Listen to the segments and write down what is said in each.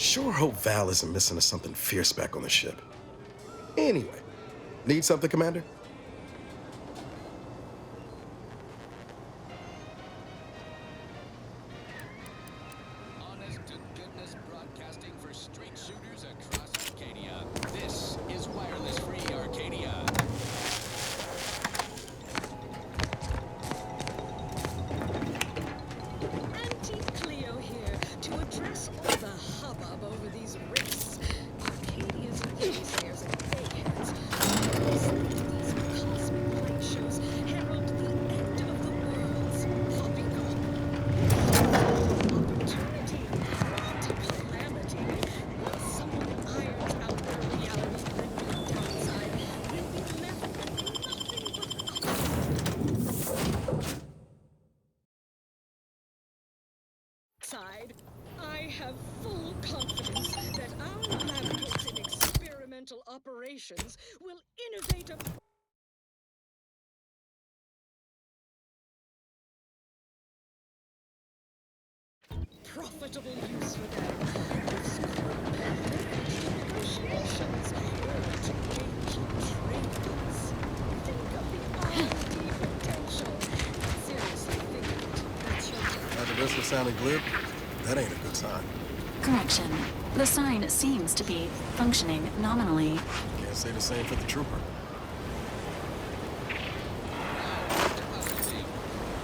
Sure hope Val isn't missing us something fierce back on the ship. Anyway, need something, Commander? Honest to goodness broadcasting for straight shooters across Arcadia. This is Wireless Free Arcadia. Auntie Cleo here to address all the hubbub over these rifts. Arcadia's naysayers and eggheads. These cosmic light shows herald the end of the worlds popping up. Opportunity, not calamity. Once someone irons out their reality-rendering downside, we'll be left with nothing but side. I have full confidence that our lab in experimental operations will innovate a profitable use for them. With negotiations or to gatekeep trade-offs. Think of the R&D potential. Seriously, think of it. That's your At the risk of sounding glib, that ain't a good sign. Correction. The sign seems to be functioning nominally. Can't say the same for the trooper.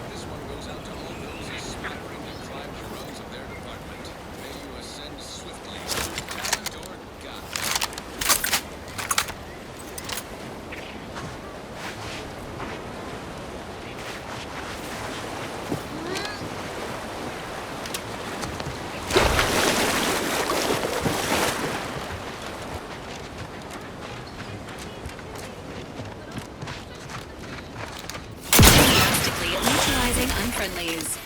This one goes out to all those aspiring to climb the roads of their department. May you ascend swiftly through talent or God. Drastically neutralizing unfriendlies.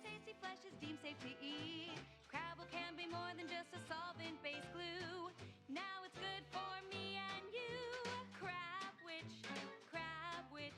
Tasty flesh is deemed safe to eat. Crabble can be more than just a solvent-based glue. Now it's good for me and you. Crab witch, a sandwich.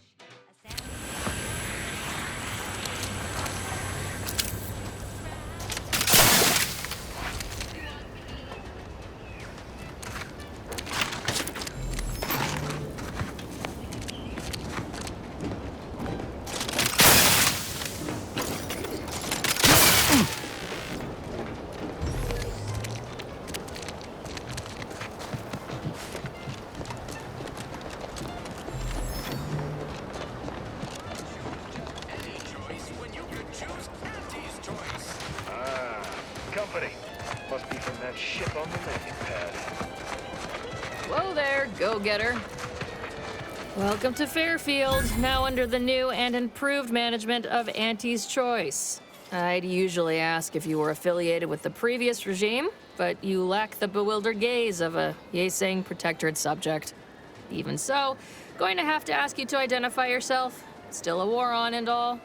Any choice when you could choose Auntie's choice. Ah, company. Must be from that ship on the landing pad. Whoa there, go-getter. Welcome to Fairfield, now under the new and improved management of Auntie's Choice. I'd usually ask if you were affiliated with the previous regime, but you lack the bewildered gaze of a yay-saying protectorate subject. Even so, going to have to ask you to identify yourself. Still a war on and all.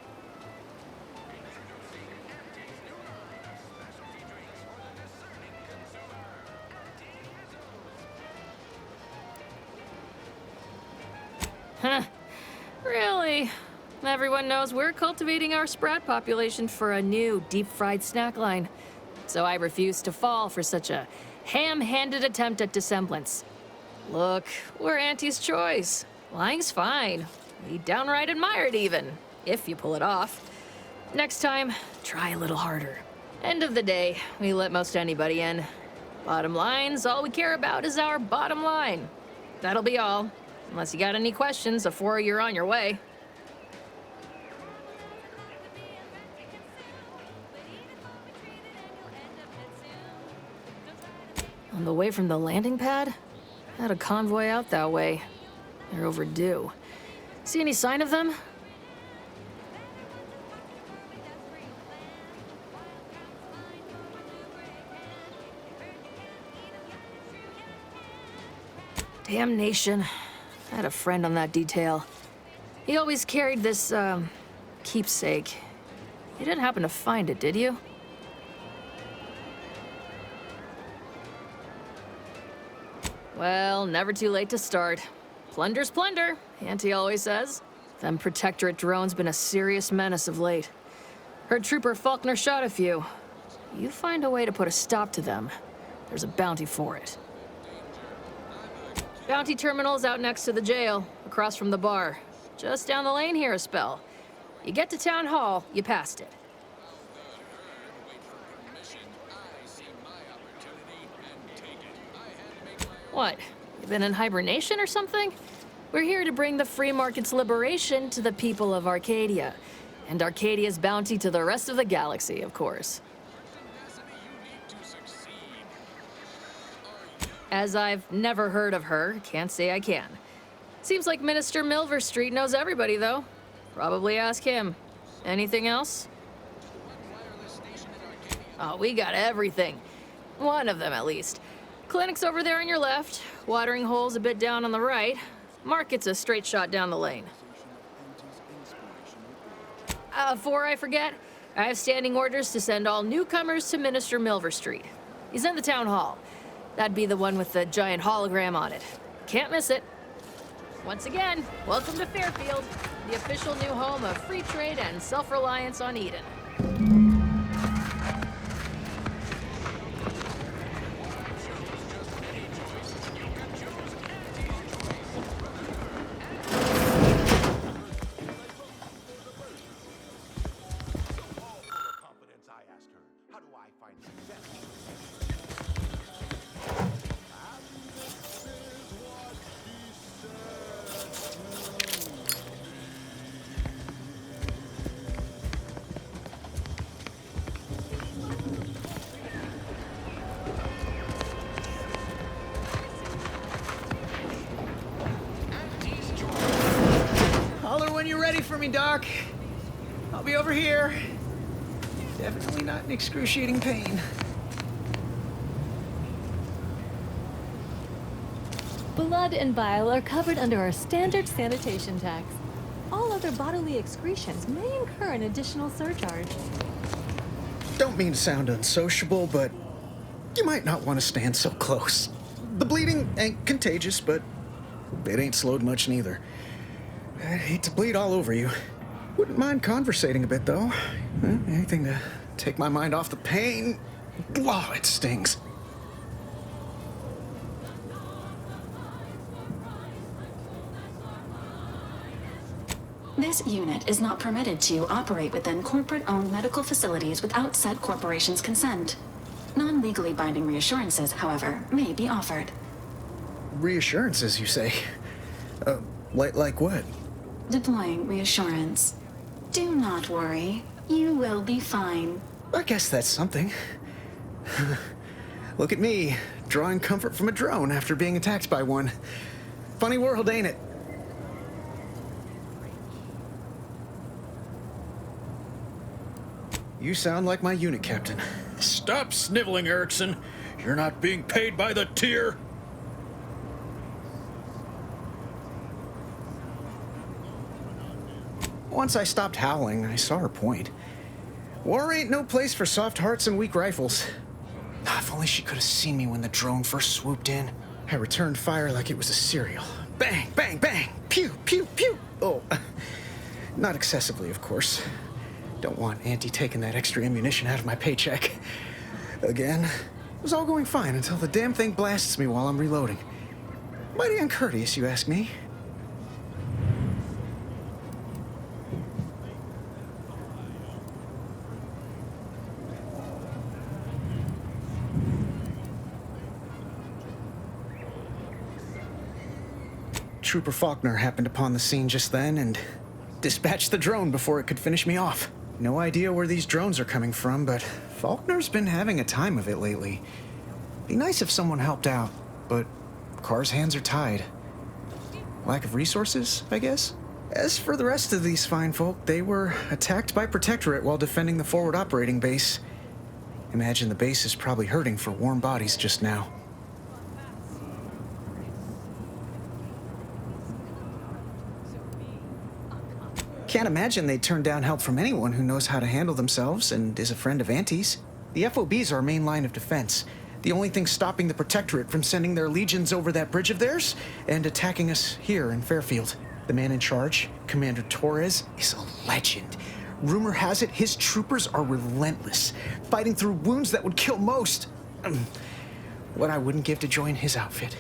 Huh. Really? Everyone knows we're cultivating our sprat population for a new deep-fried snack line. So I refuse to fall for such a ham-handed attempt at dissemblance. Look, we're Auntie's Choice. Lying's fine. We downright admire it even, if you pull it off. Next time, try a little harder. End of the day, we let most anybody in. Bottom line's all we care about is our bottom line. That'll be all. Unless you got any questions before you're on your way. On the way from the landing pad? Had a convoy out that way. They're overdue. See any sign of them? Damnation. I had a friend on that detail. He always carried this, keepsake. You didn't happen to find it, did you? Well, never too late to start. Plunder's plunder, Auntie always says. Them Protectorate drones been a serious menace of late. Heard Trooper Faulkner shot a few. You find a way to put a stop to them, there's a bounty for it. Bounty terminal's out next to the jail, across from the bar. Just down the lane here a spell. You get to Town Hall, you passed it. What? You been in hibernation or something? We're here to bring the free market's liberation to the people of Arcadia. And Arcadia's bounty to the rest of the galaxy, of course. As I've never heard of her, can't say I can. Seems like Minister Milverstreet knows everybody, though. Probably ask him. Anything else? Oh, we got everything. One of them, at least. Clinic's over there on your left. Watering hole's a bit down on the right. Market's a straight shot down the lane. Before I forget, I have standing orders to send all newcomers to Minister Milverstreet. He's in the town hall. That'd be the one with the giant hologram on it. Can't miss it. Once again, welcome to Fairfield, the official new home of free trade and self-reliance on Eden. For me, Doc. I'll be over here. Definitely not in excruciating pain. Blood and bile are covered under our standard sanitation tax. All other bodily excretions may incur an additional surcharge. Don't mean to sound unsociable, but you might not want to stand so close. The bleeding ain't contagious, but it ain't slowed much neither. I'd hate to bleed all over you. Wouldn't mind conversating a bit, though. Anything to take my mind off the pain. Oh, it stings. This unit is not permitted to operate within corporate-owned medical facilities without said corporation's consent. Non-legally binding reassurances, however, may be offered. Reassurances, you say? Like what? Deploying reassurance. Do not worry. You will be fine. I guess that's something. Look at me, drawing comfort from a drone after being attacked by one. Funny world, ain't it? You sound like my unit captain. Stop sniveling, Erickson. You're not being paid by the tier. Once I stopped howling, I saw her point. War ain't no place for soft hearts and weak rifles. If only she could have seen me when the drone first swooped in. I returned fire like it was a cereal. Bang, bang, bang! Pew, pew, pew! Oh, not excessively, of course. Don't want Auntie taking that extra ammunition out of my paycheck. Again, it was all going fine until the damn thing blasts me while I'm reloading. Mighty uncourteous, you ask me. Trooper Faulkner happened upon the scene just then and dispatched the drone before it could finish me off. No idea where these drones are coming from, but Faulkner's been having a time of it lately. Be nice if someone helped out, but Carr's hands are tied. Lack of resources, I guess? As for the rest of these fine folk, they were attacked by Protectorate while defending the forward operating base. Imagine the base is probably hurting for warm bodies just now. Can't imagine they'd turn down help from anyone who knows how to handle themselves and is a friend of Auntie's. The FOB's our main line of defense. The only thing stopping the Protectorate from sending their legions over that bridge of theirs and attacking us here in Fairfield. The man in charge, Commander Torres, is a legend. Rumor has it his troopers are relentless, fighting through wounds that would kill most. What I wouldn't give to join his outfit.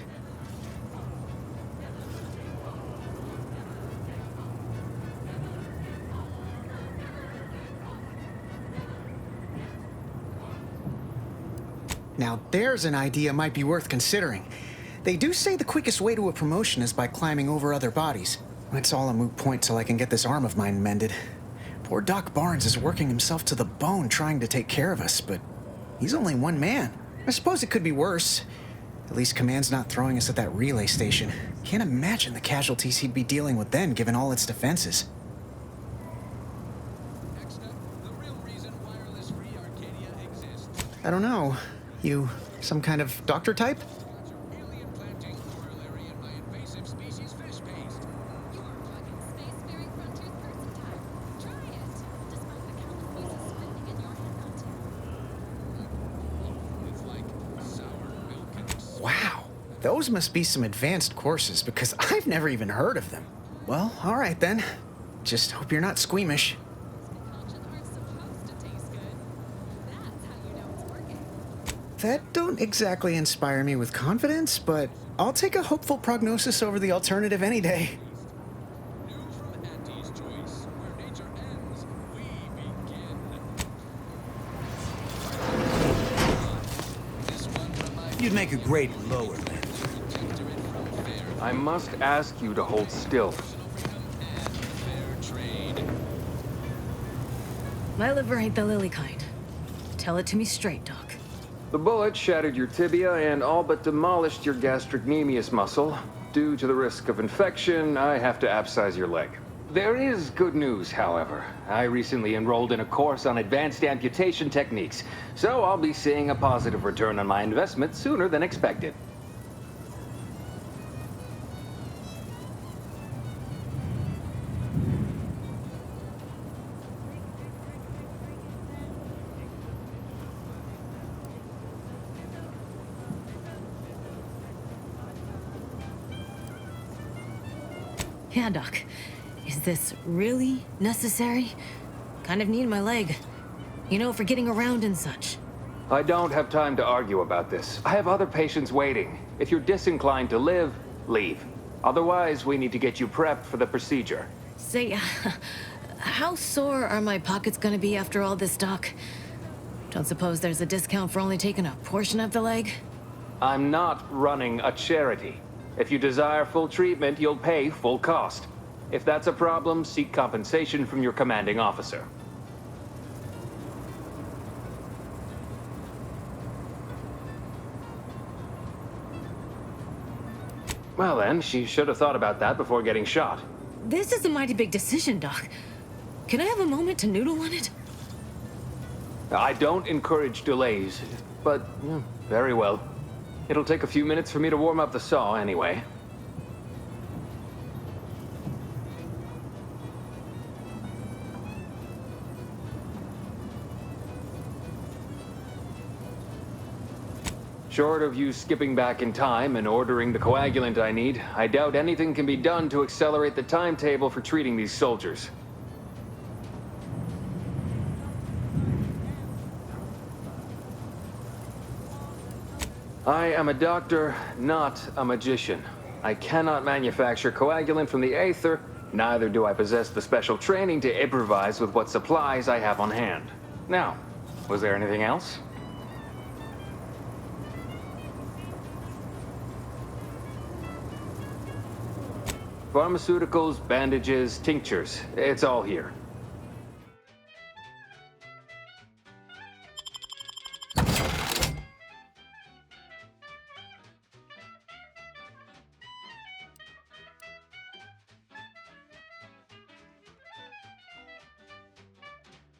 Now there's an idea might be worth considering. They do say the quickest way to a promotion is by climbing over other bodies. It's all a moot point till I can get this arm of mine mended. Poor Doc Barnes is working himself to the bone trying to take care of us, but he's only one man. I suppose it could be worse. At least Command's not throwing us at that relay station. Can't imagine the casualties he'd be dealing with then, given all its defenses. Next up, the real reason wireless free Arcadia exists. I don't know. You some kind of doctor type? Alien planting corollary in my invasive species fish paste. You are talking space-faring frontier person type. Try it, despite the countless pieces spinning in your hand. It's like sour milk and Wow. Those must be some advanced courses, because I've never even heard of them. Well, all right then. Just hope you're not squeamish. Concoctions aren't supposed to taste good. That's how you know it's working. That don't exactly inspire me with confidence, but I'll take a hopeful prognosis over the alternative any day. new from Auntie's Choice. Where nature ends, we begin. This one reminds You'd make a great lower man. I must ask you to hold still. fair trade. My liver ain't the lily kind. Tell it to me straight, Doc. The bullet shattered your tibia and all but demolished your gastrocnemius muscle. Due to the risk of infection, I have to abscise your leg. There is good news, however. I recently enrolled in a course on advanced amputation techniques, so I'll be seeing a positive return on my investment sooner than expected. Yeah, Doc. Is this really necessary? Kind of need my leg. You know, for getting around and such. I don't have time to argue about this. I have other patients waiting. If you're disinclined to live, leave. Otherwise, we need to get you prepped for the procedure. Say, how sore are my pockets gonna be after all this, Doc? Don't suppose there's a discount for only taking a portion of the leg? I'm not running a charity. If you desire full treatment, you'll pay full cost. If that's a problem, seek compensation from your commanding officer. Well then, she should have thought about that before getting shot. This is a mighty big decision, Doc. Can I have a moment to noodle on it? I don't encourage delays, but very well. It'll take a few minutes for me to warm up the saw anyway. Short of you skipping back in time and ordering the coagulant I need, I doubt anything can be done to accelerate the timetable for treating these soldiers. I am a doctor, not a magician. I cannot manufacture coagulant from the aether, neither do I possess the special training to improvise with what supplies I have on hand. Now, was there anything else? Pharmaceuticals, bandages, tinctures, it's all here.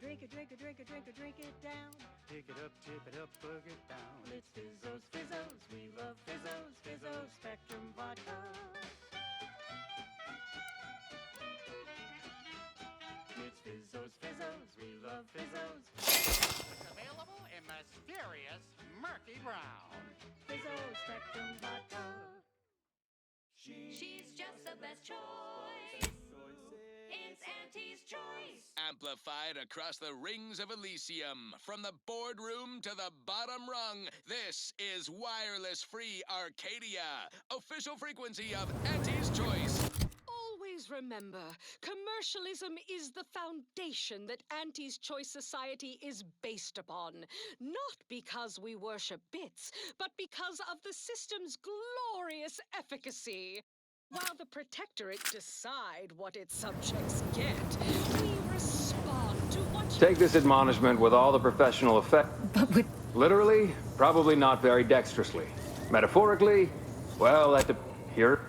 Drink it, drink it, drink it, drink it, drink it down. Pick it up, tip it up, plug it down. It's Fizzos, Fizzos, we love Fizzos, Fizzos, Spectrum Vodka. It's Fizzos, Fizzos, we love Fizzos. It's available in mysterious murky brown. Fizzos, Spectrum Vodka. She's just the best choice. It's Auntie's choice. Amplified across the rings of Elysium, from the boardroom to the bottom rung, this is wireless free Arcadia, official frequency of Auntie's Choice. Always remember, commercialism is the foundation that Auntie's Choice Society is based upon. Not because we worship bits, but because of the system's glorious efficacy. While the Protectorate decide what its subjects get, we respond to what Take this admonishment with all the professional effect. But with... Literally, probably not very dexterously. Metaphorically, well, here.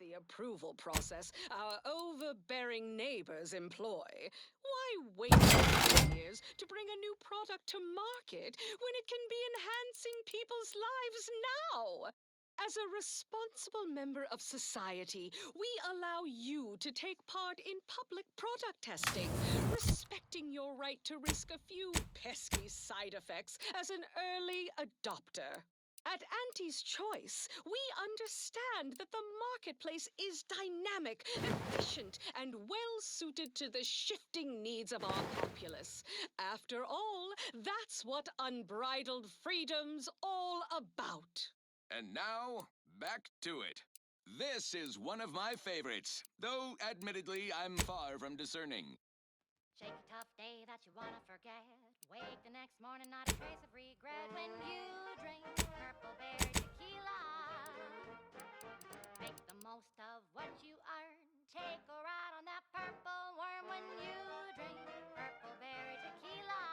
lengthy approval process our overbearing neighbors employ. Why wait 5 years to bring a new product to market when it can be enhancing people's lives now? As a responsible member of society, we allow you to take part in public product testing, respecting your right to risk a few pesky side effects as an early adopter. At Auntie's Choice, we understand that the marketplace is dynamic, efficient, and well-suited to the shifting needs of our populace. After all, that's what unbridled freedom's all about. And now, back to it. This is one of my favorites, though admittedly I'm far from discerning. Shake a tough day that you wanna forget. Wake the next morning, not a trace of regret. When you drink purple berry tequila, make the most of what you earn. Take a ride on that purple worm. When you drink purple berry tequila.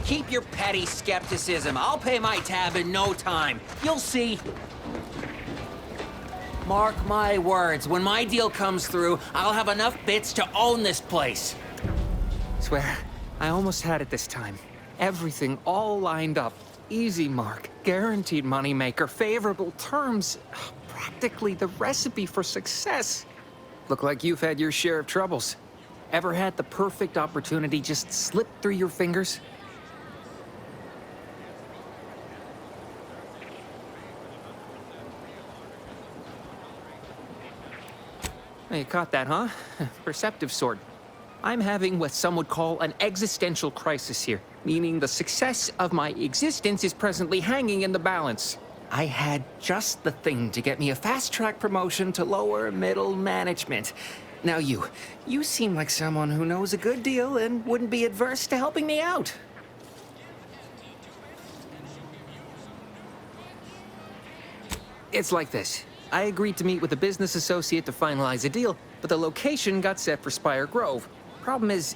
Keep your petty skepticism. I'll pay my tab in no time. You'll see. Mark my words, when my deal comes through, I'll have enough bits to own this place. Swear, I almost had it this time. Everything all lined up. Easy mark, guaranteed moneymaker, favorable terms. Practically the recipe for success. Look like you've had your share of troubles. Ever had the perfect opportunity just slip through your fingers? You caught that, huh? Perceptive sort. I'm having what some would call an existential crisis here, meaning the success of my existence is presently hanging in the balance. I had just the thing to get me a fast-track promotion to lower middle management. Now you seem like someone who knows a good deal and wouldn't be adverse to helping me out. It's like this. I agreed to meet with a business associate to finalize a deal, but the location got set for Spire Grove. Problem is,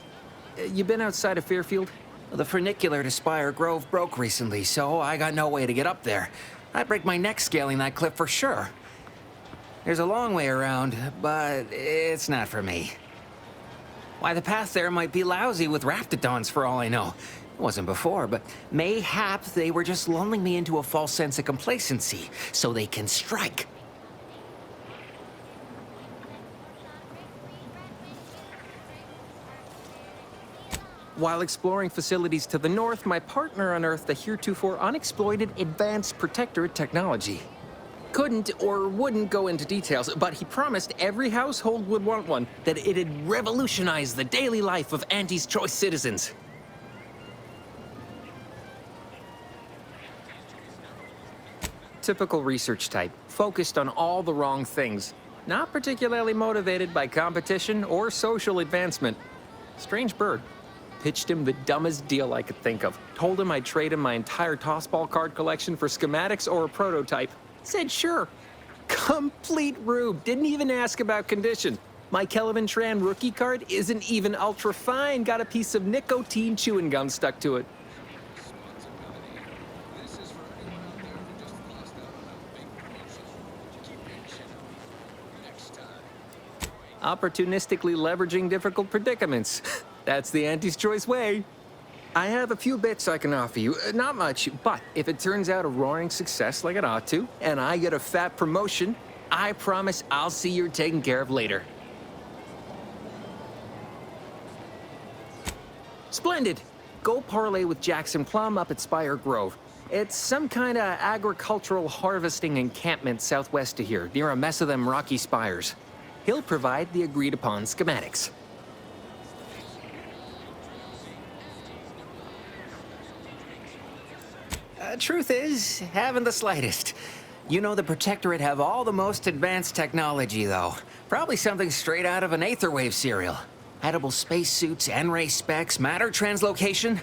you been outside of Fairfield? The funicular to Spire Grove broke recently, so I got no way to get up there. I'd break my neck scaling that cliff for sure. There's a long way around, but it's not for me. Why, the path there might be lousy with raptidons for all I know. It wasn't before, but mayhap they were just lulling me into a false sense of complacency so they can strike. While exploring facilities to the north, my partner unearthed a heretofore unexploited advanced protectorate technology. Couldn't or wouldn't go into details, but he promised every household would want one, that it'd revolutionize the daily life of Auntie's Choice citizens. Typical research type, focused on all the wrong things. Not particularly motivated by competition or social advancement. Strange bird. Pitched him the dumbest deal I could think of. Told him I'd trade him my entire tossball card collection for schematics or a prototype. Said sure. Complete rube. Didn't even ask about condition. My Kelvin Tran rookie card isn't even ultra fine. Got a piece of nicotine chewing gum stuck to it. opportunistically leveraging difficult predicaments. That's the Auntie's Choice way. I have a few bits I can offer you. Not much, but if it turns out a roaring success like it ought to, and I get a fat promotion, I promise I'll see you're taken care of later. Splendid. Go parlay with Jackson Plum up at Spire Grove. It's some kind of agricultural harvesting encampment southwest of here, near a mess of them rocky spires. He'll provide the agreed-upon schematics. Truth is, haven't the slightest. You know the Protectorate have all the most advanced technology, though. Probably something straight out of an Aetherwave serial. Edible spacesuits, N-ray specs, matter translocation.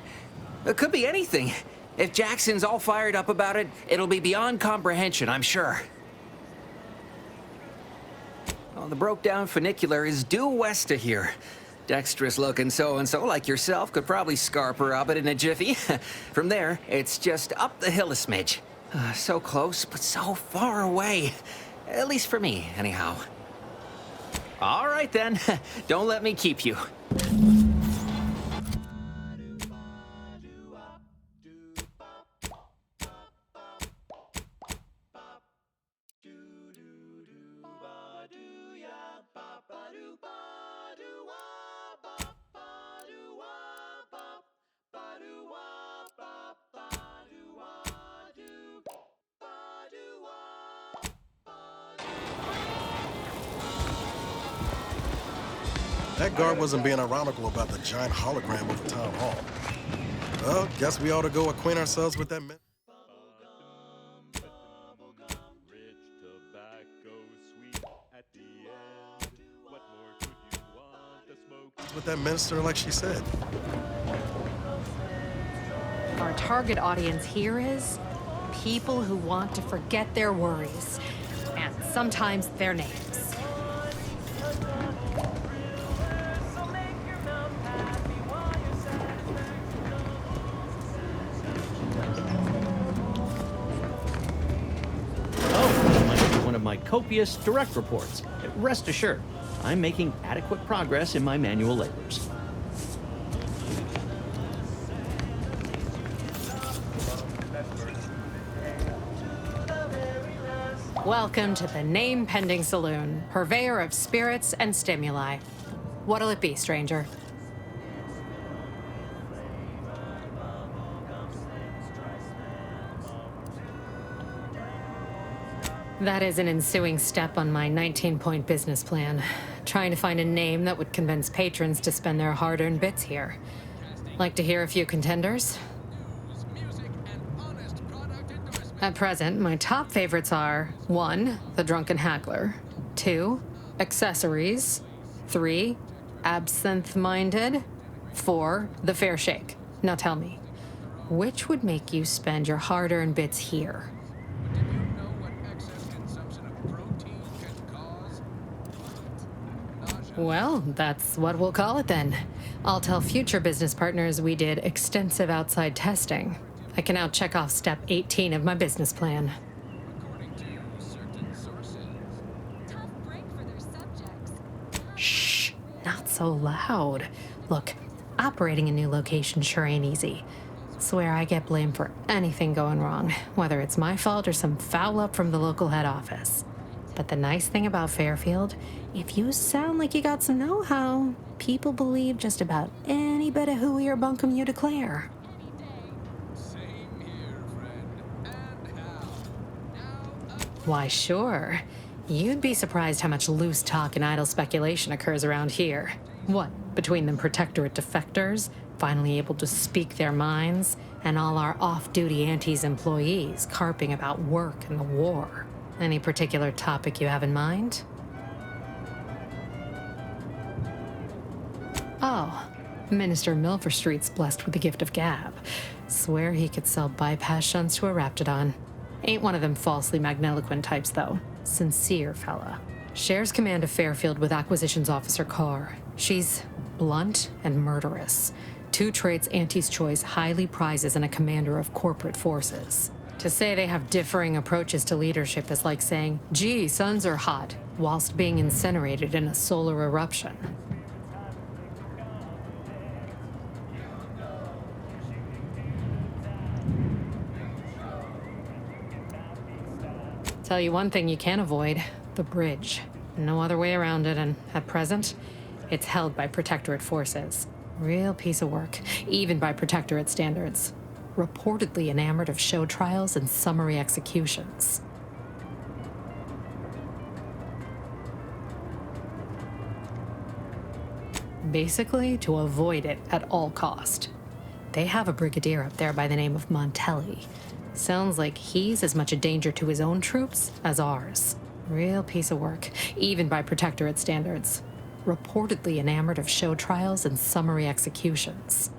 It could be anything. If Jackson's all fired up about it, it'll be beyond comprehension, I'm sure. Well, the broke-down funicular is due west of here. Dexterous-looking so-and-so like yourself could probably scarp her up it in a jiffy. From there, it's just up the hill a smidge. So close, but so far away. At least for me, anyhow. All right, then. Don't let me keep you. That guard wasn't being ironical about the giant hologram of the town hall. Well, guess we ought to go acquaint ourselves with that minister, like she said. Our target audience here is people who want to forget their worries, and sometimes their names. My copious direct reports. Rest assured, I'm making adequate progress in my manual labors. Welcome to the name-pending saloon, purveyor of spirits and stimuli. What'll it be, stranger? That is an ensuing step on my 19-point business plan. Trying to find a name that would convince patrons to spend their hard-earned bits here. Like to hear a few contenders? At present, my top favorites are 1. The Drunken Haggler, 2. Accessories, 3. Absinthe-Minded, 4. The Fair Shake. Now tell me, which would make you spend your hard-earned bits here? Well, that's what we'll call it then. I'll tell future business partners we did extensive outside testing. I can now check off step 18 of my business plan. Shh, not so loud. Look, operating a new location sure ain't easy. Swear I get blamed for anything going wrong, whether it's my fault or some foul up from the local head office. But the nice thing about Fairfield, if you sound like you got some know-how, people believe just about any bit of hooey or bunkum you declare. Why, sure. You'd be surprised how much loose talk and idle speculation occurs around here. What, between the Protectorate defectors, finally able to speak their minds, and all our off-duty Auntie's employees carping about work and the war. Any particular topic you have in mind? Oh, Minister Milford Street's blessed with the gift of gab. Swear he could sell bypass shunts to a Raptidon. Ain't one of them falsely magniloquent types, though. Sincere fella. Shares command of Fairfield with Acquisitions Officer Carr. She's blunt and murderous. 2 traits Auntie's Choice highly prizes in a commander of corporate forces. To say they have differing approaches to leadership is like saying, gee, suns are hot. whilst being incinerated in a solar eruption. Tell you one thing you can't avoid, the bridge. No other way around it, and at present, it's held by Protectorate forces. Real piece of work, even by Protectorate standards. Reportedly enamored of show trials and summary executions. Basically, to avoid it at all cost. They have a brigadier up there by the name of Montelli. Sounds like he's as much a danger to his own troops as ours. Real piece of work, even by Protectorate standards. Reportedly enamored of show trials and summary executions.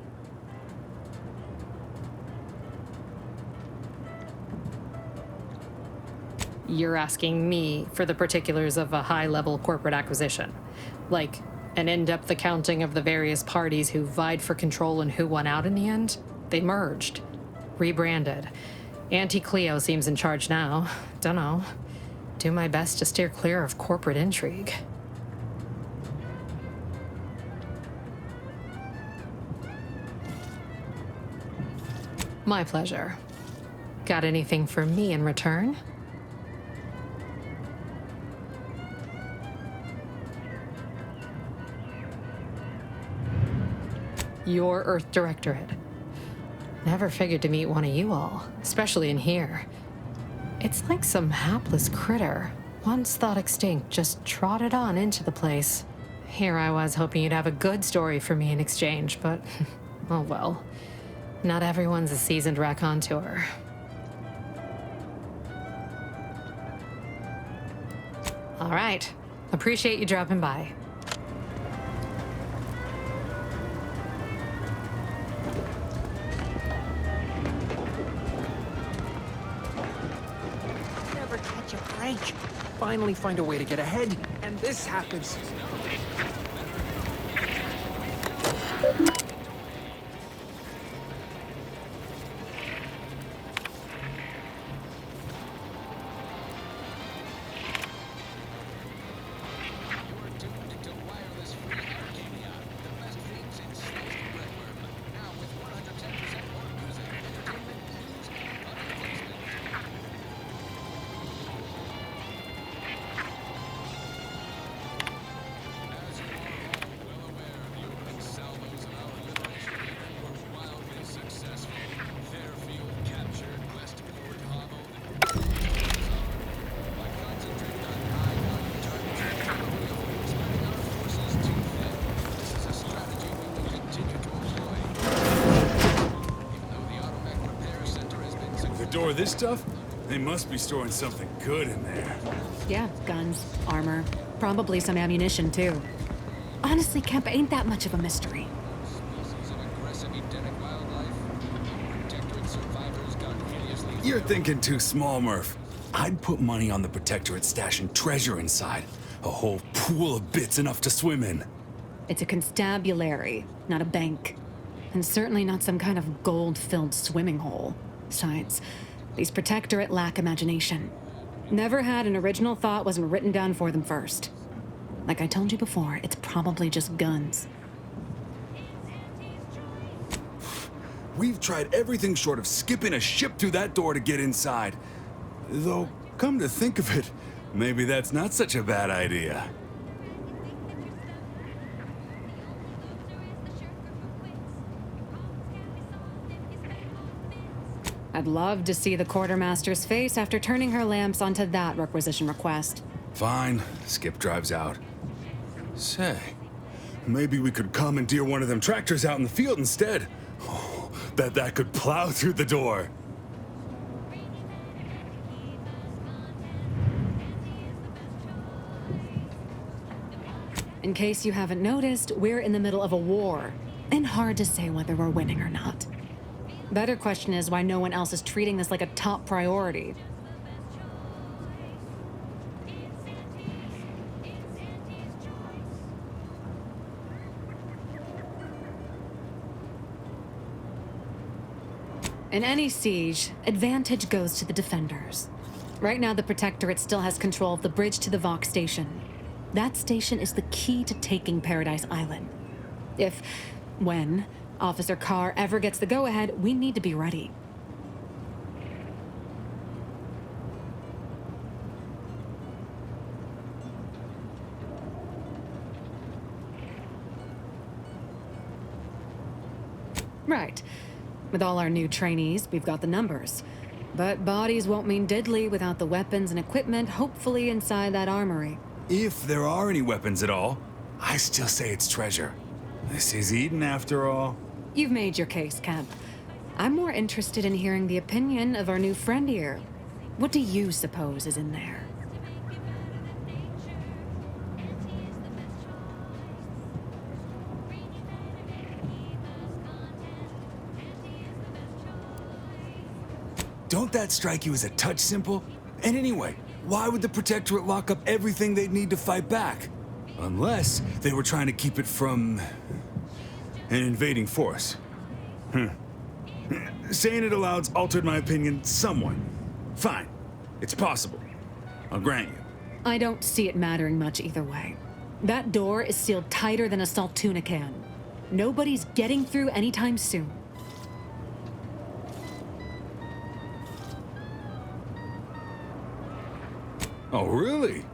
You're asking me for the particulars of a high-level corporate acquisition. Like, an in-depth accounting of the various parties who vied for control and who won out in the end? They merged. Rebranded. Auntie Cleo seems in charge now. Dunno. Do my best to steer clear of corporate intrigue. My pleasure. Got anything for me in return? Your Earth Directorate. Never figured to meet one of you all, especially in here. It's like some hapless critter, once thought extinct, just trotted on into the place. Here I was hoping you'd have a good story for me in exchange, but oh well. Not everyone's a seasoned raconteur. All right. Appreciate you dropping by. Never catch a break. Finally find a way to get ahead, and this happens. Store this stuff? They must be storing something good in there. Yeah, guns, armor, probably some ammunition too. Honestly, Kemp ain't that much of a mystery. You're thinking too small, Murph. I'd put money on the Protectorate stashing treasure inside. A whole pool of bits enough to swim in. It's a constabulary, not a bank. And certainly not some kind of gold-filled swimming hole. Besides, these Protectorate lack imagination. Never had an original thought wasn't written down for them first. Like I told you before, it's probably just guns. We've tried everything short of skipping a ship through that door to get inside. Though, come to think of it, maybe that's not such a bad idea. I'd love to see the quartermaster's face after turning her lamps onto that requisition request. Fine. Skip drives out. Say, maybe we could commandeer one of them tractors out in the field instead. Oh, bet that could plow through the door. In case you haven't noticed, we're in the middle of a war, and hard to say whether we're winning or not. Better question is why no one else is treating this like a top priority. In any siege, advantage goes to the defenders. Right now, the Protectorate still has control of the bridge to the Vox station. That station is the key to taking Paradise Island. When Officer Carr ever gets the go-ahead, we need to be ready. Right. With all our new trainees, we've got the numbers. But bodies won't mean diddly without the weapons and equipment hopefully inside that armory. If there are any weapons at all, I still say it's treasure. This is Eden after all. You've made your case, Kemp. I'm more interested in hearing the opinion of our new friend here. What do you suppose is in there? Don't that strike you as a touch simple? And anyway, why would the Protectorate lock up everything they'd need to fight back? Unless they were trying to keep it from an invading force. Saying it aloud's altered my opinion somewhat. Fine. It's possible. I'll grant you. I don't see it mattering much either way. That door is sealed tighter than a salt tuna can. Nobody's getting through anytime soon. Oh, really?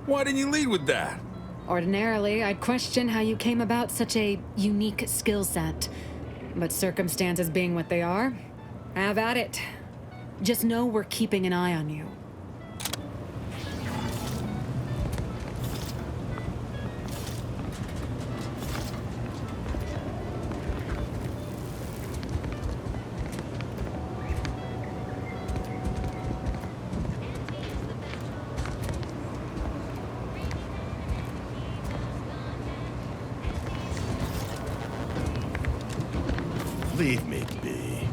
Why didn't you lead with that? Ordinarily, I'd question how you came about such a unique skill set. But circumstances being what they are, have at it. Just know we're keeping an eye on you. Leave me be.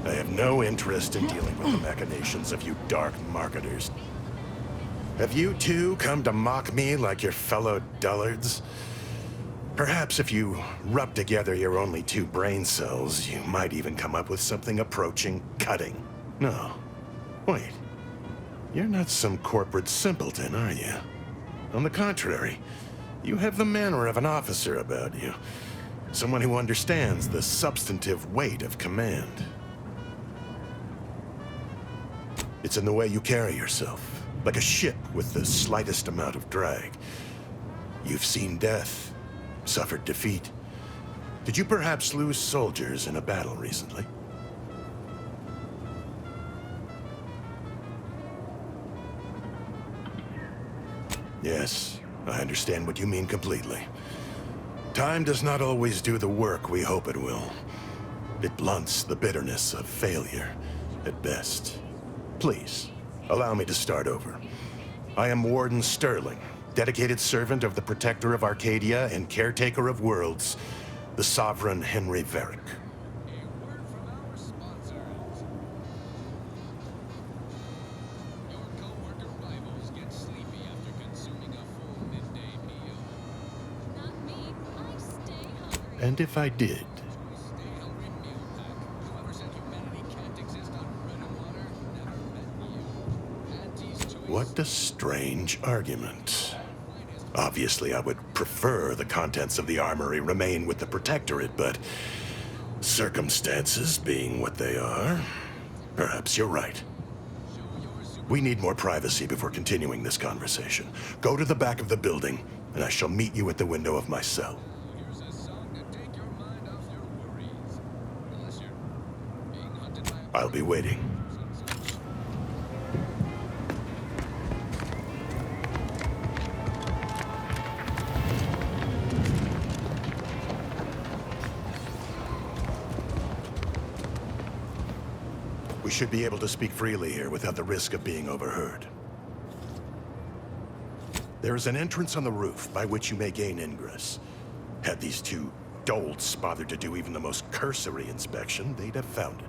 I have no interest in dealing with the machinations of you dark marketers. Have you too come to mock me like your fellow dullards? Perhaps if you rub together your only 2 brain cells, you might even come up with something approaching cutting. No. Wait. You're not some corporate simpleton, are you? On the contrary, you have the manner of an officer about you. Someone who understands the substantive weight of command. It's in the way you carry yourself, like a ship with the slightest amount of drag. You've seen death, suffered defeat. Did you perhaps lose soldiers in a battle recently? Yes, I understand what you mean completely. Time does not always do the work we hope it will. It blunts the bitterness of failure, at best. Please, allow me to start over. I am Warden Sterling, dedicated servant of the Protector of Arcadia and caretaker of worlds, the Sovereign Henry Varick. And if I did? What a strange argument. Obviously, I would prefer the contents of the armory remain with the Protectorate, but circumstances being what they are, perhaps you're right. We need more privacy before continuing this conversation. Go to the back of the building, and I shall meet you at the window of my cell. I'll be waiting. We should be able to speak freely here without the risk of being overheard. There is an entrance on the roof by which you may gain ingress. Had these 2 dolts bothered to do even the most cursory inspection, they'd have found it.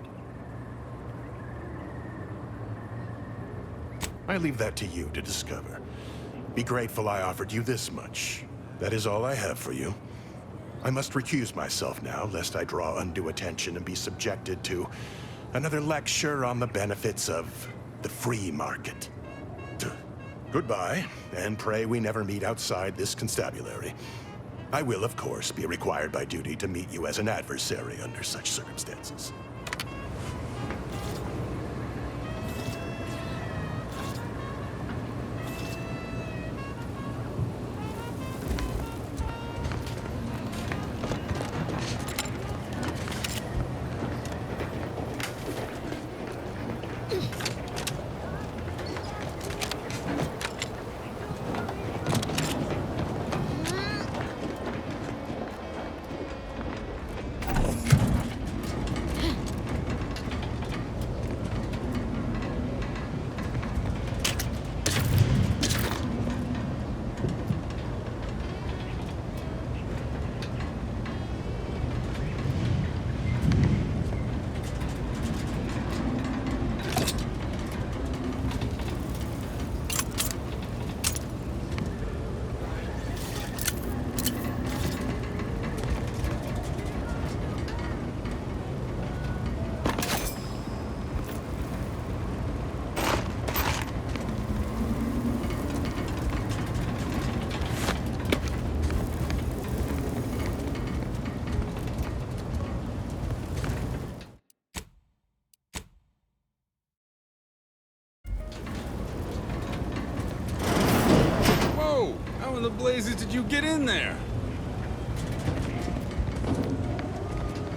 I leave that to you to discover. Be grateful I offered you this much. That is all I have for you. I must recuse myself now, lest I draw undue attention and be subjected to another lecture on the benefits of the free market. Goodbye, and pray we never meet outside this constabulary. I will, of course, be required by duty to meet you as an adversary under such circumstances. How in the blazes did you get in there?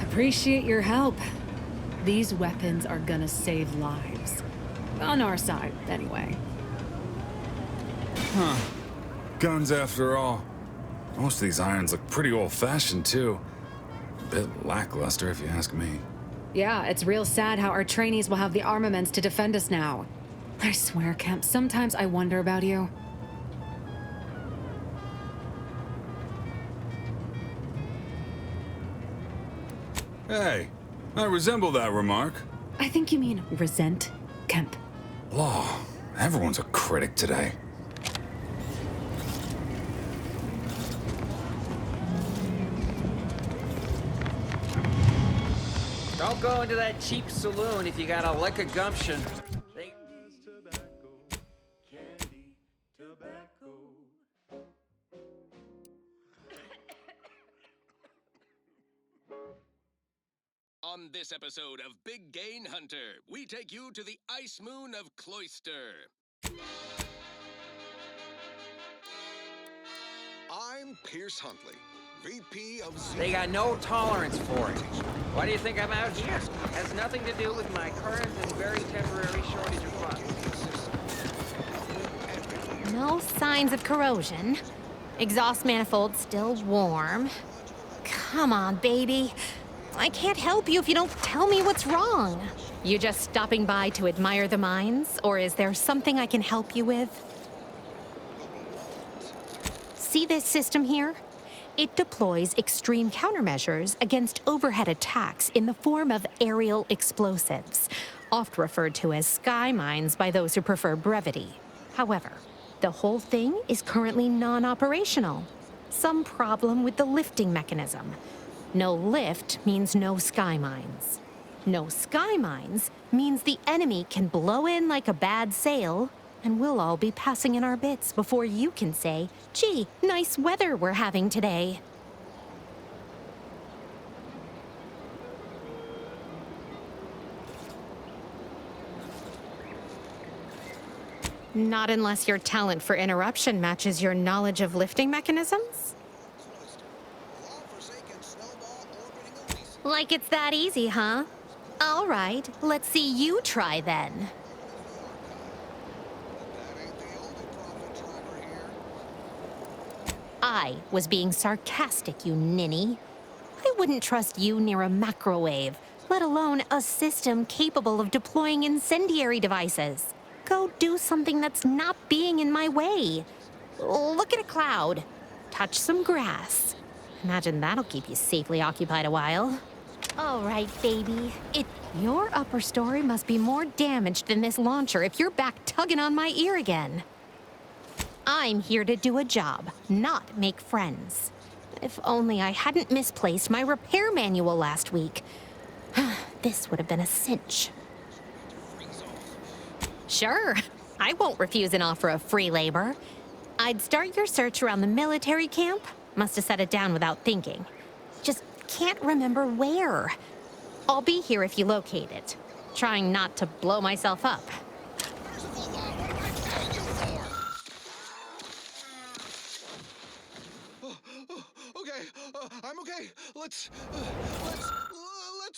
Appreciate your help. These weapons are gonna save lives. On our side, anyway. Huh. Guns after all. Most of these irons look pretty old-fashioned, too. A bit lackluster, if you ask me. Yeah, it's real sad how our trainees will have the armaments to defend us now. I swear, Kemp, sometimes I wonder about you. Hey, I resemble that remark. I think you mean resent, Kemp. Law, everyone's a critic today. Don't go into that cheap saloon if you got a lick of gumption. On this episode of Big Gain Hunter, we take you to the ice moon of Cloister. I'm Pierce Huntley, VP of... They got no tolerance for it. Why do you think I'm out here? Has nothing to do with my current and very temporary shortage of funds. No signs of corrosion. Exhaust manifold still warm. Come on, baby. I can't help you if you don't tell me what's wrong. You just stopping by to admire the mines, or is there something I can help you with? See this system here? It deploys extreme countermeasures against overhead attacks in the form of aerial explosives, oft referred to as sky mines by those who prefer brevity. However, the whole thing is currently non-operational. Some problem with the lifting mechanism. No lift means no sky mines. No sky mines means the enemy can blow in like a bad sail, and we'll all be passing in our bits before you can say, gee, nice weather we're having today. Not unless your talent for interruption matches your knowledge of lifting mechanisms? Like it's that easy, huh? All right, let's see you try then. I was being sarcastic, you ninny. I wouldn't trust you near a macrowave, let alone a system capable of deploying incendiary devices. Go do something that's not being in my way. Look at a cloud. Touch some grass. Imagine that'll keep you safely occupied a while. All right, baby. Your upper story must be more damaged than this launcher if you're back tugging on my ear again. I'm here to do a job, not make friends. If only I hadn't misplaced my repair manual last week. This would have been a cinch. Sure, I won't refuse an offer of free labor. I'd start your search around the military camp. Must have set it down without thinking. Just can't remember where. I'll be here if you locate it. Trying not to blow myself up. Okay, I'm okay. Let's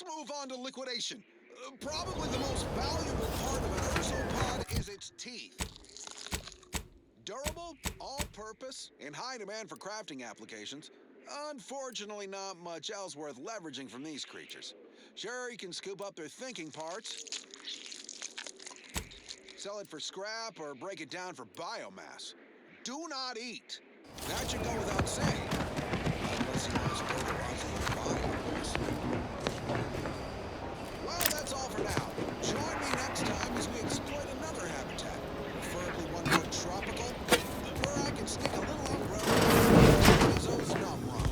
move on to liquidation. Probably the most valuable part of an arthropod is its teeth. Durable, all-purpose, in high demand for crafting applications. Unfortunately, not much else worth leveraging from these creatures. Sure, you can scoop up their thinking parts, sell it for scrap, or break it down for biomass. Do not eat. That should go without saying. Unless you want to spoil the biomass. Well, that's all for now. Join me next time as we exploit another habitat, preferably one more tropical, where I can stick a little umbrella in Zo's numb run.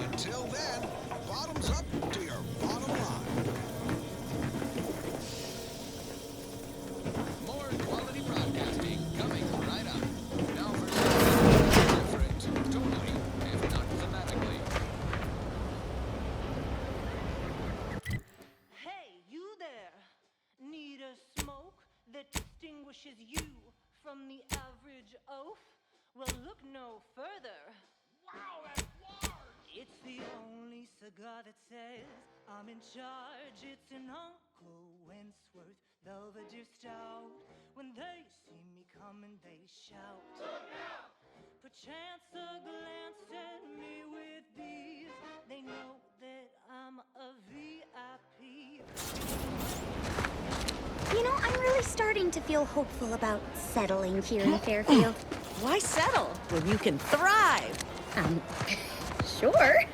Until then, bottoms up to your bottom line. More quality broadcasting coming right up. Now for something different, totally, if not thematically. Hey, you there! Need a smoke that distinguishes you from the average oaf? Well, look no further. Wow, that's large! It's the only cigar that says I'm in charge. It's an Uncle Wentworth Belvedere Stout. When they see me coming, they shout. Look out! Perchance a glance at me with these, they know that I'm a VIP. You know, I'm really starting to feel hopeful about settling here in Fairfield. Why settle when you can thrive? Sure.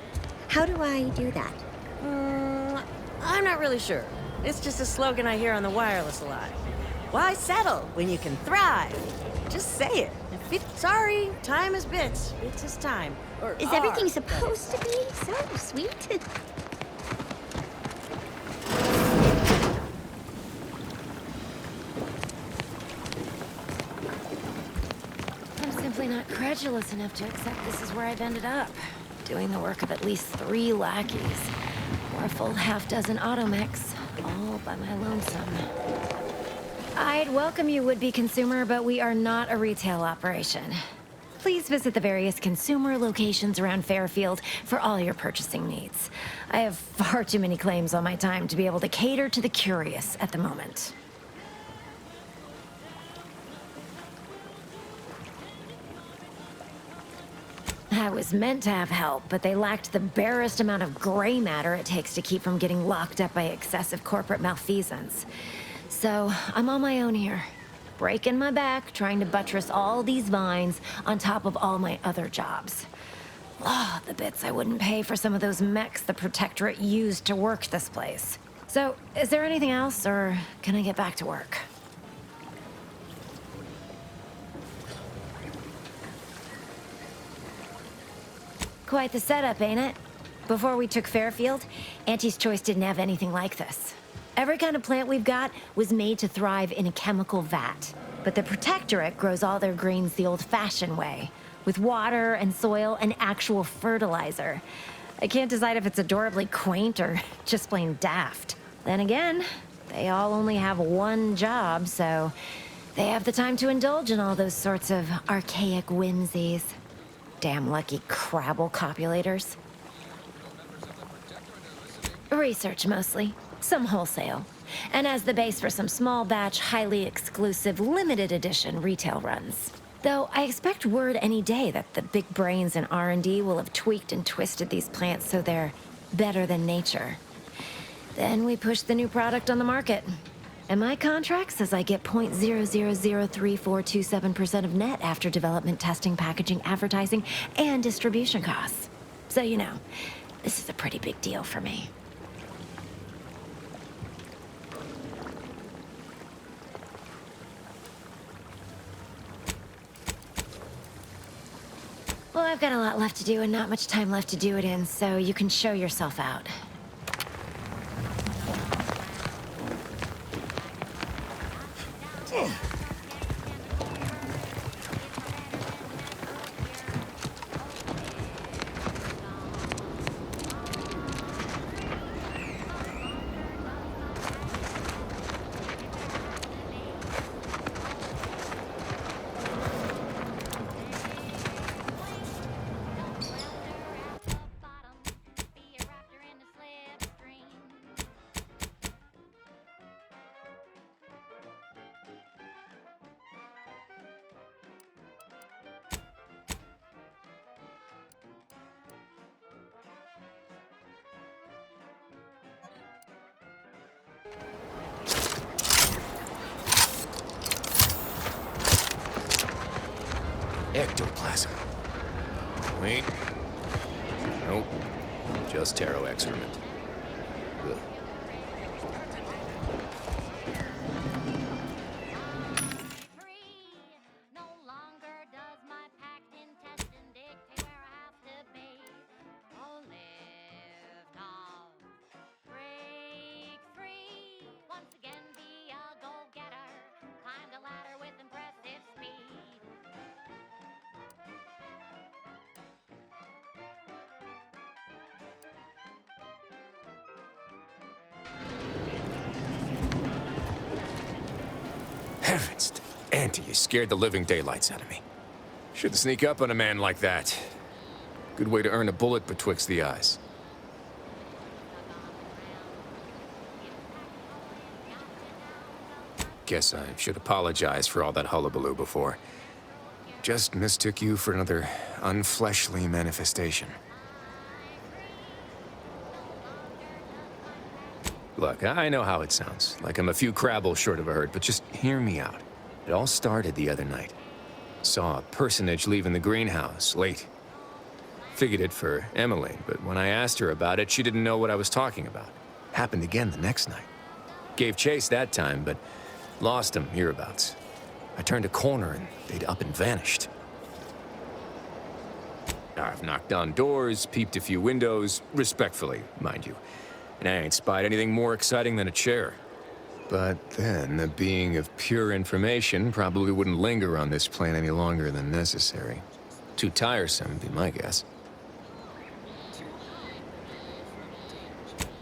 How do I do that? I'm not really sure. It's just a slogan I hear on the wireless a lot. Why settle when you can thrive? Just say it. Sorry, time is bits. It's his time. Or Is everything supposed to be so sweet? I'm simply not credulous enough to accept this is where I've ended up. Doing the work of at least 3 lackeys. Or a full half-dozen automechs, all by my lonesome. I'd welcome you, would-be consumer, but we are not a retail operation. Please visit the various consumer locations around Fairfield for all your purchasing needs. I have far too many claims on my time to be able to cater to the curious at the moment. I was meant to have help, but they lacked the barest amount of gray matter it takes to keep from getting locked up by excessive corporate malfeasance. So, I'm on my own here, breaking my back, trying to buttress all these vines on top of all my other jobs. Oh, the bits I wouldn't pay for some of those mechs the Protectorate used to work this place. So, is there anything else, or can I get back to work? Quite the setup, ain't it? Before we took Fairfield, Auntie's Choice didn't have anything like this. Every kind of plant we've got was made to thrive in a chemical vat. But the Protectorate grows all their greens the old-fashioned way, with water and soil and actual fertilizer. I can't decide if it's adorably quaint or just plain daft. Then again, they all only have one job, so they have the time to indulge in all those sorts of archaic whimsies. Damn lucky Crabble copulators. Research mostly, some wholesale, and as the base for some small batch, highly exclusive, limited edition retail runs. Though I expect word any day that the big brains in R&D will have tweaked and twisted these plants so they're better than nature. Then we push the new product on the market. And my contract says I get 0.0003427% of net after development, testing, packaging, advertising, and distribution costs. So you know, this is a pretty big deal for me. Well, I've got a lot left to do and not much time left to do it in, so you can show yourself out. Ectoplasm. Wait. Nope. Just taro excrement. Ugh. Heavens, Auntie, you scared the living daylights out of me. Shouldn't sneak up on a man like that. Good way to earn a bullet betwixt the eyes. Guess I should apologize for all that hullabaloo before. Just mistook you for another unfleshly manifestation. Look, I know how it sounds, like I'm a few crabbles short of a herd, but just hear me out. It all started the other night. Saw a personage leaving the greenhouse, late. Figured it for Emily, but when I asked her about it, she didn't know what I was talking about. Happened again the next night. Gave chase that time, but lost him hereabouts. I turned a corner and they'd up and vanished. I've knocked on doors, peeped a few windows, respectfully, mind you. And I ain't spied anything more exciting than a chair. But then, a being of pure information probably wouldn't linger on this plane any longer than necessary. Too tiresome, would be my guess.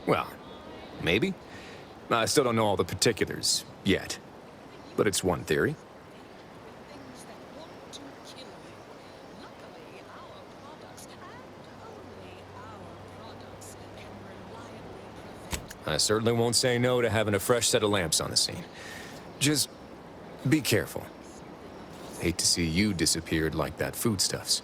Well, maybe. I still don't know all the particulars, yet. But it's one theory. I certainly won't say no to having a fresh set of lamps on the scene. Just be careful. Hate to see you disappeared like that foodstuffs.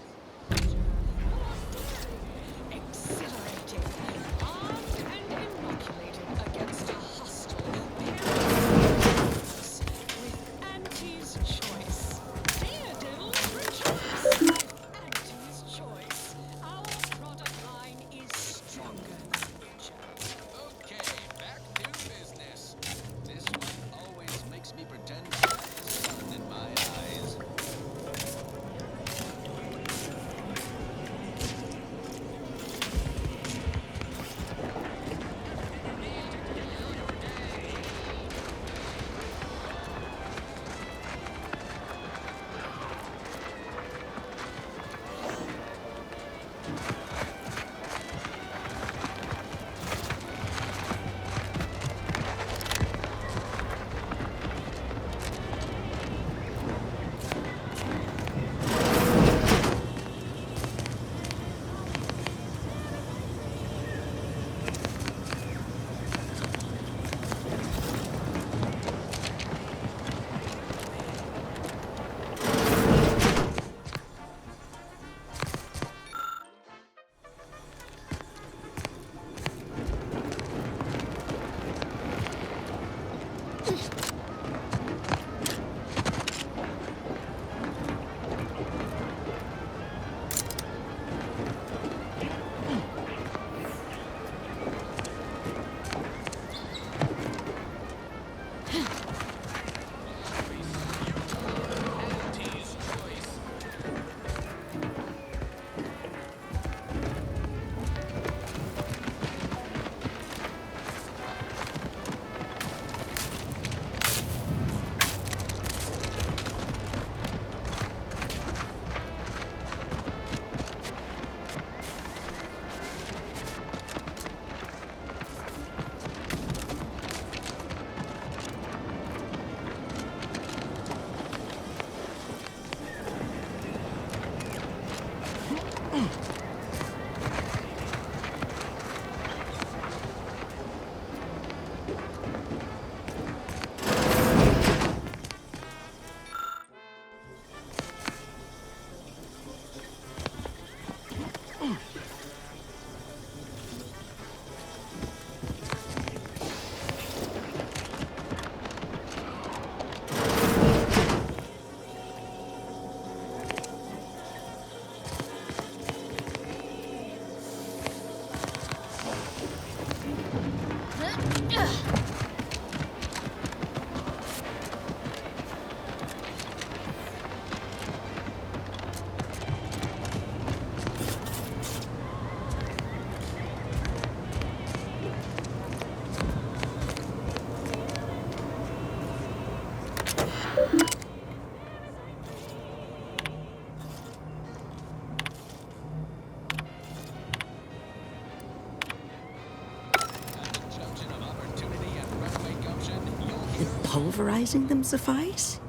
pulverizing them suffice?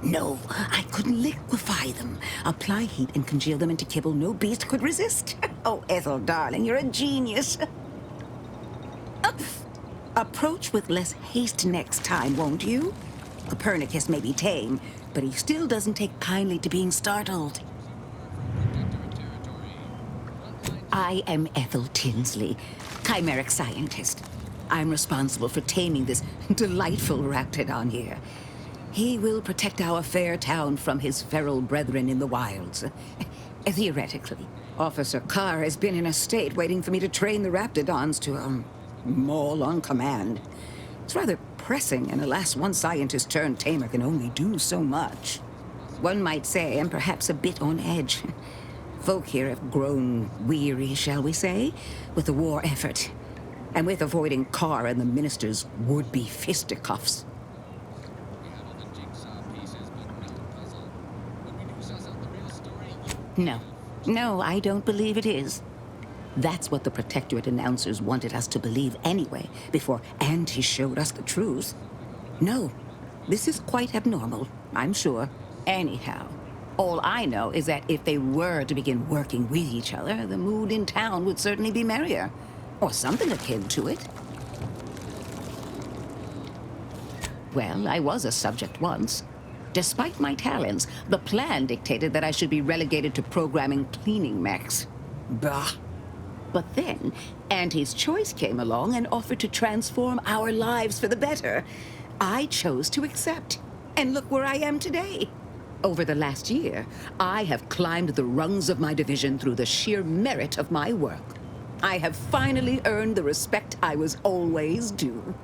No, I could liquefy them, apply heat and congeal them into kibble no beast could resist. Oh, Ethel, darling, you're a genius. Approach with less haste next time, won't you? Copernicus may be tame, but he still doesn't take kindly to being startled. I am Ethel Tinsley, chimeric scientist. I'm responsible for taming this delightful raptidon here. He will protect our fair town from his feral brethren in the wilds. Theoretically, Officer Carr has been in a state waiting for me to train the raptidons to, maul on command. It's rather pressing, and alas, one scientist-turned-tamer can only do so much. One might say I'm perhaps a bit on edge. Folk here have grown weary, shall we say, with the war effort, and with avoiding Carr and the minister's would-be fisticuffs. No, I don't believe it is. That's what the Protectorate announcers wanted us to believe anyway, before Auntie showed us the truth. No, this is quite abnormal, I'm sure. Anyhow, all I know is that if they were to begin working with each other, the mood in town would certainly be merrier. Or something akin to it. Well, I was a subject once. Despite my talents, the plan dictated that I should be relegated to programming cleaning mechs. Bah. But then, Auntie's Choice came along and offered to transform our lives for the better. I chose to accept. And look where I am today. Over the last year, I have climbed the rungs of my division through the sheer merit of my work. I have finally earned the respect I was always due.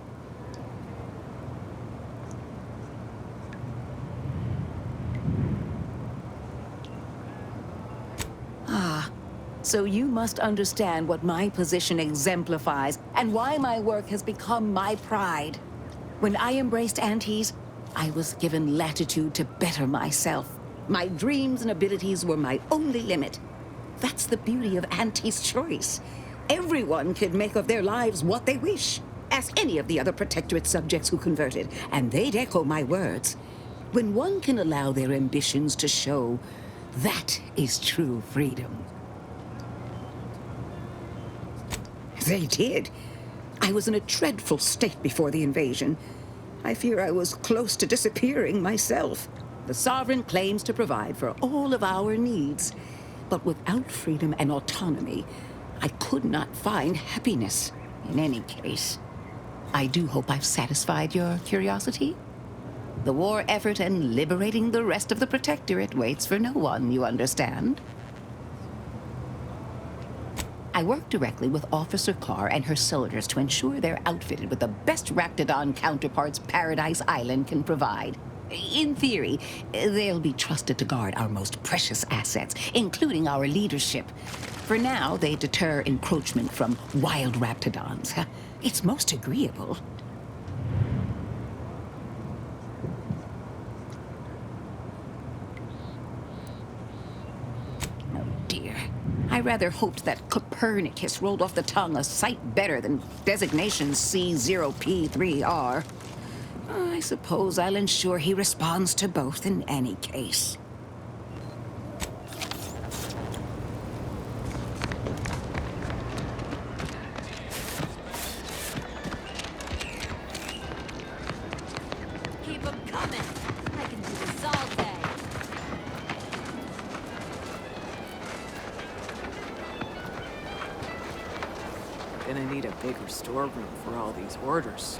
So you must understand what my position exemplifies and why my work has become my pride. When I embraced Auntie's, I was given latitude to better myself. My dreams and abilities were my only limit. That's the beauty of Auntie's Choice. Everyone can make of their lives what they wish. Ask any of the other Protectorate subjects who converted, and they'd echo my words. When one can allow their ambitions to show, that is true freedom. They did. I was in a dreadful state before the invasion. I fear I was close to disappearing myself. The Sovereign claims to provide for all of our needs. But without freedom and autonomy, I could not find happiness. In any case, I do hope I've satisfied your curiosity. The war effort and liberating the rest of the Protectorate waits for no one, you understand? I work directly with Officer Carr and her soldiers to ensure they're outfitted with the best Raptidon counterparts Paradise Island can provide. In theory, they'll be trusted to guard our most precious assets, including our leadership. For now, they deter encroachment from wild Raptidons. It's most agreeable. I rather hoped that Copernicus rolled off the tongue a sight better than designation C0P3R. I suppose I'll ensure he responds to both in any case. Keep them coming. I can do this all day. Gonna need a bigger storeroom for all these orders.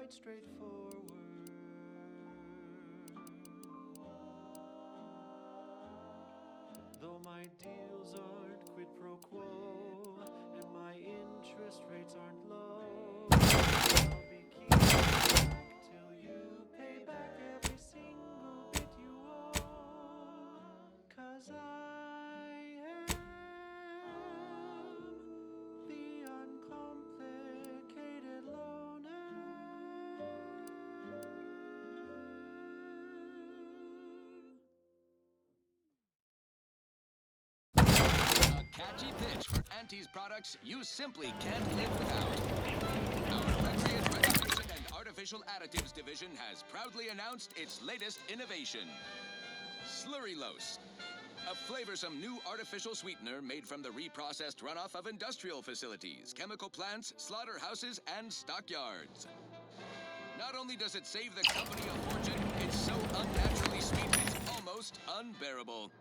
quite straightforward. Though my deals aren't quid pro quo, and my interest rates aren't low, I'll be keeping back till you pay back every single bit you owe. 'Cause I am the uncomplicated loner. A catchy pitch for Auntie's products you simply can't live without. Our Recreant Recognition and Artificial Additives division has proudly announced its latest innovation, Slurrylose. A flavorsome new artificial sweetener made from the reprocessed runoff of industrial facilities, chemical plants, slaughterhouses, and stockyards. Not only does it save the company a fortune, it's so unnaturally sweet it's almost unbearable.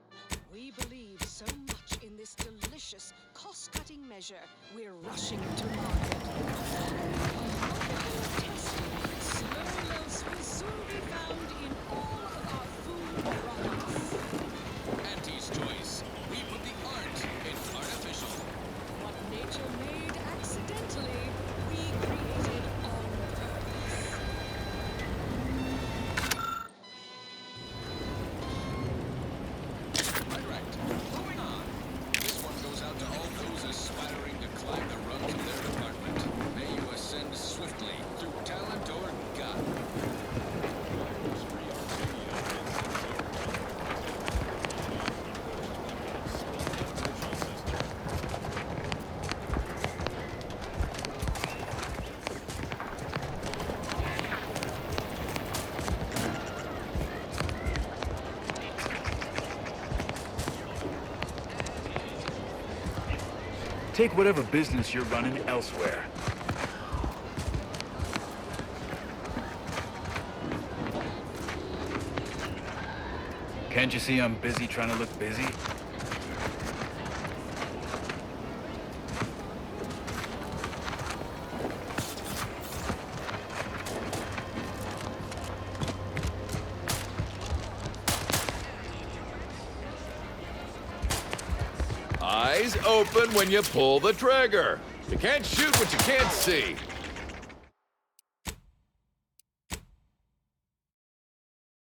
We believe so much in this delicious, cost-cutting measure, we're rushing it to market. Slurrylose will soon be found in all of our food products. Auntie's Choice. We put the art in artificial. What nature made accidentally, we created on purpose. Direct. Moving on. This one goes out to all those aspiring to climb the rungs of their department. May you ascend swiftly through talent or gut. Take whatever business you're running elsewhere. Can't you see I'm busy trying to look busy? Eyes open when you pull the trigger. You can't shoot what you can't see.